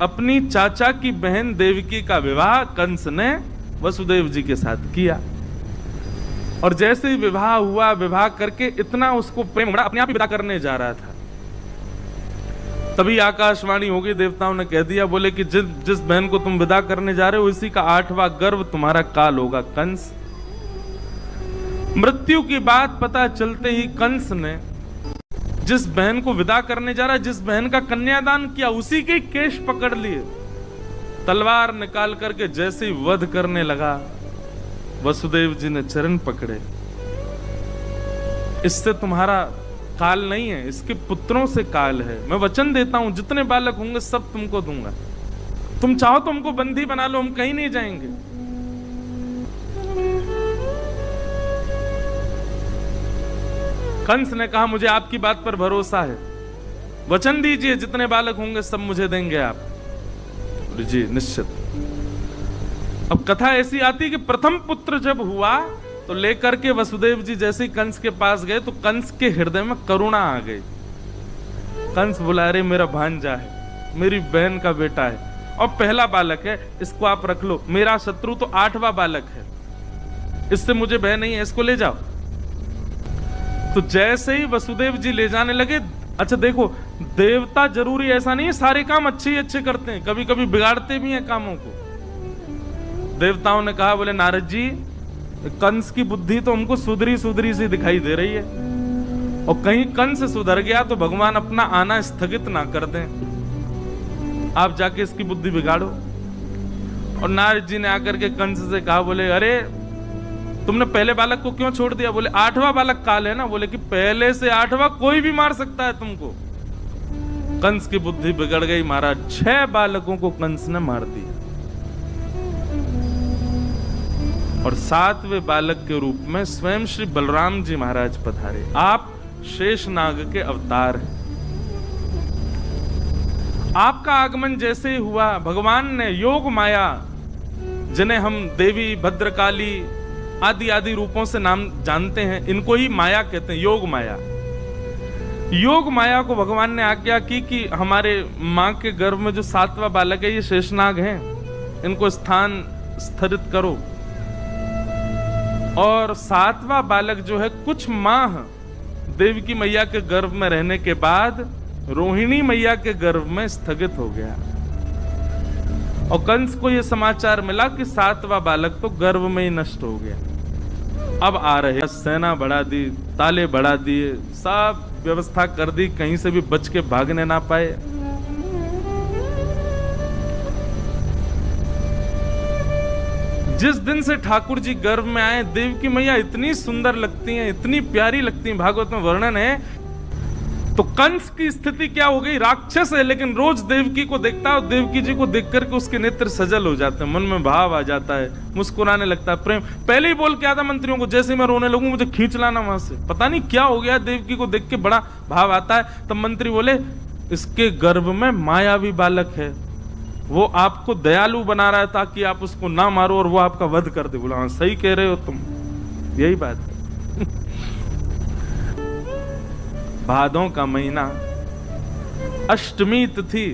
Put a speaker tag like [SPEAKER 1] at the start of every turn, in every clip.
[SPEAKER 1] अपनी चाचा की बहन देवकी का विवाह कंस ने वसुदेव जी के साथ किया। और जैसे ही विवाह हुआ, विवाह करके इतना उसको प्रेम बढ़ा, अपने आप ही विदा करने जा रहा था, तभी आकाशवाणी हो गई, देवताओं ने कह दिया, बोले कि जिस बहन को तुम विदा करने जा रहे हो इसी का 8वां गर्भ तुम्हारा काल होगा कंस। मृत्यु की बात पता चलते ही कंस ने जिस बहन को विदा करने जा रहा है, जिस बहन का कन्यादान किया, उसी के केश पकड़ लिए, तलवार निकाल करके जैसे ही वध करने लगा, वसुदेव जी ने चरण पकड़े, इससे तुम्हारा काल नहीं है, इसके पुत्रों से काल है। मैं वचन देता हूं जितने बालक होंगे सब तुमको दूंगा, तुम चाहो तो हमको बंदी बना लो, हम कहीं नहीं जाएंगे। कंस ने कहा मुझे आपकी बात पर भरोसा है, वचन दीजिए जितने बालक होंगे सब मुझे देंगे आप। जी निश्चित। अब कथा ऐसी आती कि प्रथम पुत्र जब हुआ तो लेकर के वसुदेव जी जैसे ही कंस के पास गए तो कंस के हृदय में करुणा आ गई। कंस बोला, अरे मेरा भांजा है, मेरी बहन का बेटा है और पहला बालक है, इसको आप रख लो। मेरा शत्रु तो 8वां बालक है, इससे मुझे भय नहीं है, इसको ले जाओ। तो जैसे ही वसुदेव जी ले जाने लगे, अच्छा देखो, देवता जरूरी ऐसा नहीं है सारे काम अच्छे ही अच्छे करते हैं, कभी कभी बिगाड़ते भी हैं कामों को। देवताओं ने कहा, बोले नारद जी, कंस की बुद्धि तो हमको सुधरी सुधरी सी दिखाई दे रही है, और कहीं कंस सुधर गया तो भगवान अपना आना स्थगित ना कर दें, आप जाके इसकी बुद्धि बिगाड़ो। और नारद जी ने आकर के कंस से कहा, बोले अरे तुमने पहले बालक को क्यों छोड़ दिया? बोले 8वां बालक काल है ना। बोले कि पहले से 8वां कोई भी मार सकता है तुमको। कंस की बुद्धि बिगड़ गई महाराज, 6 बालकों को कंस ने मार दिया और 7वें बालक के रूप में स्वयं श्री बलराम जी महाराज पधारे। आप शेषनाग के अवतार हैं। आपका आगमन जैसे ही हुआ, भगवान ने योग माया, जिन्हें हम देवी, भद्रकाली आदि आदि रूपों से नाम जानते हैं, इनको ही माया कहते हैं, योग माया। योग माया को भगवान ने आज्ञा की कि हमारे मां के गर्भ में जो 7वां बालक है ये शेषनाग हैं, इनको स्थान स्थिरित करो। और 7वां बालक जो है कुछ माह देवकी मैया के गर्भ में रहने के बाद रोहिणी मैया के गर्भ में स्थगित हो गया। और कंस को यह समाचार मिला कि 7वां बालक तो गर्भ में ही नष्ट हो गया। अब आ रहे, सेना बढ़ा दी, ताले बढ़ा दिए, सब व्यवस्था कर दी, कहीं से भी बच के भागने ना पाए। जिस दिन से ठाकुर जी गर्भ में आए, देवकी मैया इतनी सुंदर लगती हैं, इतनी प्यारी लगती हैं, भागवत में वर्णन है। तो कंस की स्थिति क्या हो गई? राक्षस है लेकिन रोज देवकी को देखता है और देवकी जी को देख करके उसके नेत्र सजल हो जाते हैं, मन में भाव आ जाता है, मुस्कुराने लगता है, प्रेम। पहले ही बोल के आता मंत्रियों को, जैसे मैं रोने लगूं मुझे खींच लाना वहां से। पता नहीं क्या हो गया, देवकी को देख के बड़ा भाव आता है। तब मंत्री बोले, इसके गर्भ में मायावी बालक है, वो आपको दयालु बना रहा है ताकि आप उसको ना मारो और वो आपका वध कर दे। बोला हाँ सही कह रहे हो तुम, यही बात है। भादों का महीना, अष्टमी तिथि,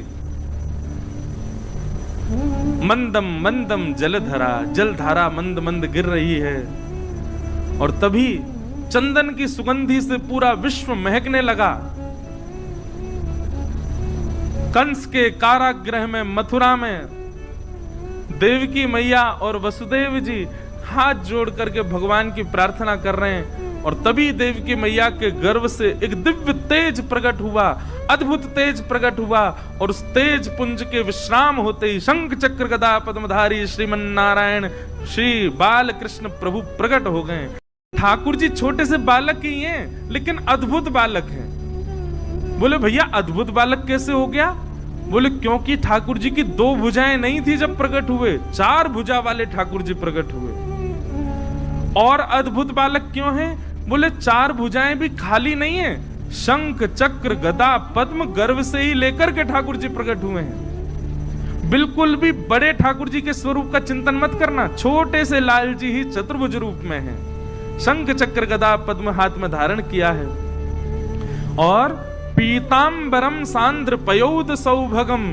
[SPEAKER 1] मंदम मंदम जलधरा, जलधारा मंद मंद गिर रही है। और तभी चंदन की सुगंधी से पूरा विश्व महकने लगा। कंस के कारागृह में, मथुरा में, देवकी मैया और वसुदेव जी हाथ जोड़ करके भगवान की प्रार्थना कर रहे हैं। और तभी देवकी मैया के गर्भ से एक दिव्य तेज प्रकट हुआ, अद्भुत तेज प्रकट हुआ। और उस तेज पुंज के विश्राम होते ही शंख चक्र गदा पद्मधारी श्रीमन नारायण श्री बाल कृष्ण प्रभु प्रकट हो गए। ठाकुर जी छोटे से बालक ही हैं लेकिन अद्भुत बालक हैं। बोले भैया अद्भुत बालक कैसे हो गया? बोले क्योंकि ठाकुर जी की 2 भुजाएं नहीं थी जब प्रकट हुए, 4 भुजा वाले ठाकुर जी प्रकट हुए। और अद्भुत बालक क्यों हैं? बोले 4 भुजाएं भी खाली नहीं है, शंख चक्र गदा पद्म गर्भ से ही लेकर के ठाकुर जी प्रकट हुए हैं। बिल्कुल भी बड़े ठाकुर जी के स्वरूप का चिंतन मत करना, छोटे से लाल जी ही चतुर्भुज रूप में हैं। शंख चक्र गदा पद्म हाथ में धारण किया है। और पीतांबरम सांद्र पयोद सौभगम,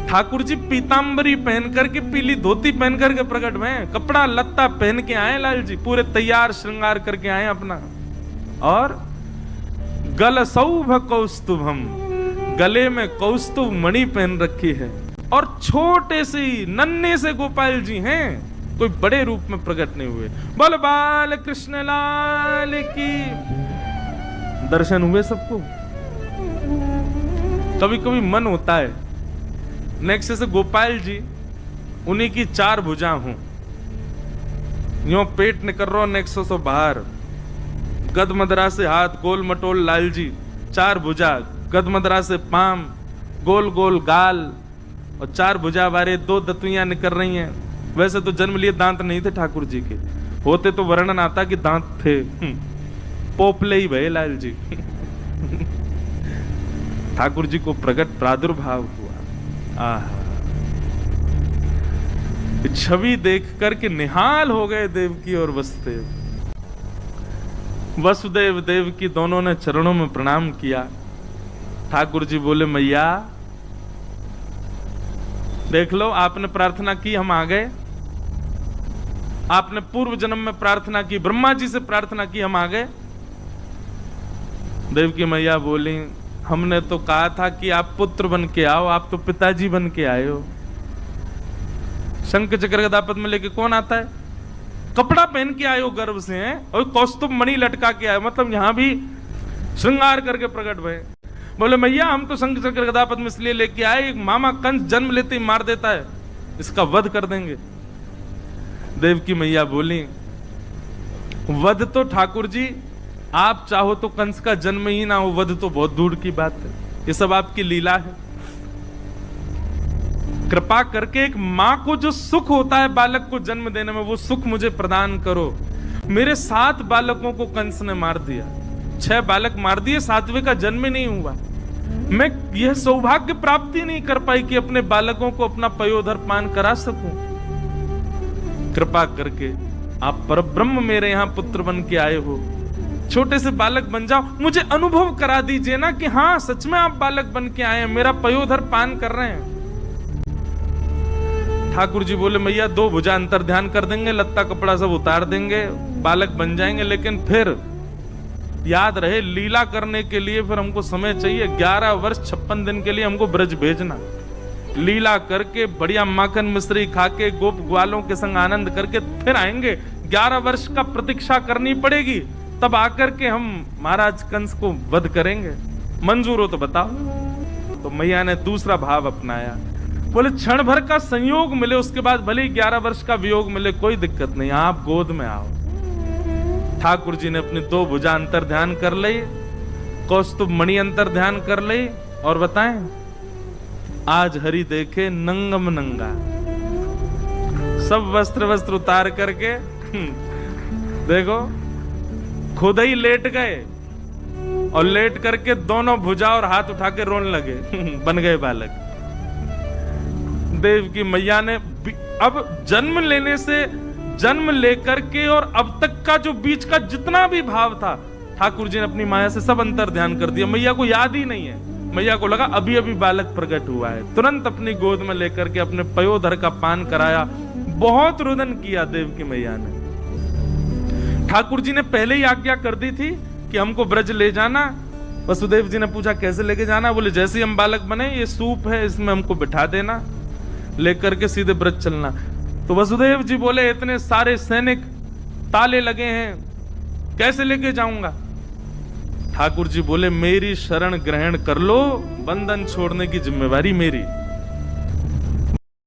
[SPEAKER 1] ठाकुर जी पीतांबरी पहन करके, पीली धोती पहन करके प्रकट हुए, कपड़ा लत्ता पहन के आए लाल जी, पूरे तैयार श्रृंगार करके आए अपना। और गल सौभ कौस्तुभम, गले में कौस्तुभ मणि पहन रखी है, और छोटे से ही नन्हे से गोपाल जी हैं, कोई बड़े रूप में प्रकट नहीं हुए। बोल बाल कृष्ण लाल की। दर्शन हुए सबको। कभी कभी मन होता है नेक्स्ट से गोपाल जी उन्हीं की 4 भुजा हूं, यो पेट निकल रहा नेक्स्ट से बाहर, गदमदरा से हाथ गोल मटोल लाल जी, 4 भुजा, गदमदरा से पाम, गोल गोल गाल, और 4 भुजा वाले 2 दतुइयां निकल रही हैं। वैसे तो जन्म लिए दांत नहीं थे ठाकुर जी के, होते तो वर्णन आता कि दांत थे, पोपले ही भये लाल जी। ठाकुर जी को प्रकट प्रादुर्भाव हुआ। आहा, छवि देख करके निहाल हो गए देवकी और वसुदेव। वसुदेव देवकी दोनों ने चरणों में प्रणाम किया। ठाकुर जी बोले मैया देख लो, आपने प्रार्थना की, हम आ गए। आपने पूर्व जन्म में प्रार्थना की, ब्रह्मा जी से प्रार्थना की, हम आ गए। देवकी मैया बोली हमने तो कहा था कि आप पुत्र बन के आओ, आप तो पिताजी बन के आए हो। शंख चक्र गदा पद्म में लेके कौन आता है? कपड़ा पहन के आए हो गर्व से हैं, और कौस्तुभ मणि लटका के आए, मतलब यहां भी श्रृंगार करके प्रकट भये। बोले मैया हम तो शंख चक्र गदा पद्म इसलिए लेके आए, एक मामा कंस जन्म लेते ही मार देता है, इसका वध कर देंगे। देवकी मैया बोली वध तो ठाकुर जी आप चाहो तो कंस का जन्म ही ना हो, वध तो बहुत दूर की बात है, ये सब आपकी लीला है। कृपा करके एक मां को जो सुख होता है बालक को जन्म देने में, वो सुख मुझे प्रदान करो। मेरे 7 बालकों को कंस ने मार दिया, 6 बालक मार दिए, 7वें का जन्म ही नहीं हुआ। मैं यह सौभाग्य प्राप्ति नहीं कर पाई कि अपने बालकों को अपना पयोधर पान करा सकूं। कृपा करके आप परब्रह्म मेरे यहां पुत्र बन के आए हो, छोटे से बालक बन जाओ, मुझे अनुभव करा दीजिए ना कि हाँ सच में आप बालक बन के आए हैं, मेरा पयोधर पान कर रहे हैं। ठाकुर जी बोले मैया 2 भुजा अंतर ध्यान कर देंगे, लत्ता कपड़ा सब उतार देंगे, बालक बन जाएंगे, लेकिन फिर याद रहे लीला करने के लिए फिर हमको समय चाहिए। 11 वर्ष 56 दिन के लिए हमको ब्रज भेजना, लीला करके बढ़िया माखन मिश्री खा के गोप ग्वालों के संग आनंद करके फिर आएंगे। 11 वर्ष का प्रतीक्षा करनी पड़ेगी, तब आकर के हम महाराज कंस को वध करेंगे। मंजूर हो तो बताओ। तो मैया ने दूसरा भाव अपनाया, बोले क्षण भर का संयोग मिले, उसके बाद भले ही 11 वर्ष का वियोग मिले, कोई दिक्कत नहीं, आप गोद में आओ। ठाकुर जी ने अपनी 2 भुजा अंतर ध्यान कर ली, कौस्तुभ मणि अंतर ध्यान कर ली, और बताएं आज हरि देखे नंगम नंगा, सब वस्त्र उतार करके देखो खुद ही लेट गए, और लेट करके दोनों भुजा और हाथ उठा के रोने लगे। बन गए बालक। देव की मैया ने अब जन्म लेने से, जन्म लेकर के और अब तक का जो बीच का जितना भी भाव था, ठाकुर जी ने अपनी माया से सब अंतर ध्यान कर दिया। मैया को याद ही नहीं है, मैया को लगा अभी अभी बालक प्रकट हुआ है। तुरंत अपनी गोद में लेकर के अपने पयोधर का पान कराया, बहुत रुदन किया देव की मैया ने। ठाकुर जी ने पहले ही आज्ञा कर दी थी कि हमको ब्रज ले जाना। वसुदेव जी ने पूछा कैसे लेके जाना? बोले जैसे ही हम बालक बने, ये सूप है इसमें हमको बिठा देना, लेकर के सीधे ब्रज चलना। तो वसुदेव जी बोले इतने सारे सैनिक, ताले लगे हैं, कैसे लेके जाऊंगा? ठाकुर जी बोले मेरी शरण ग्रहण कर लो, बंधन छोड़ने की जिम्मेवारी मेरी।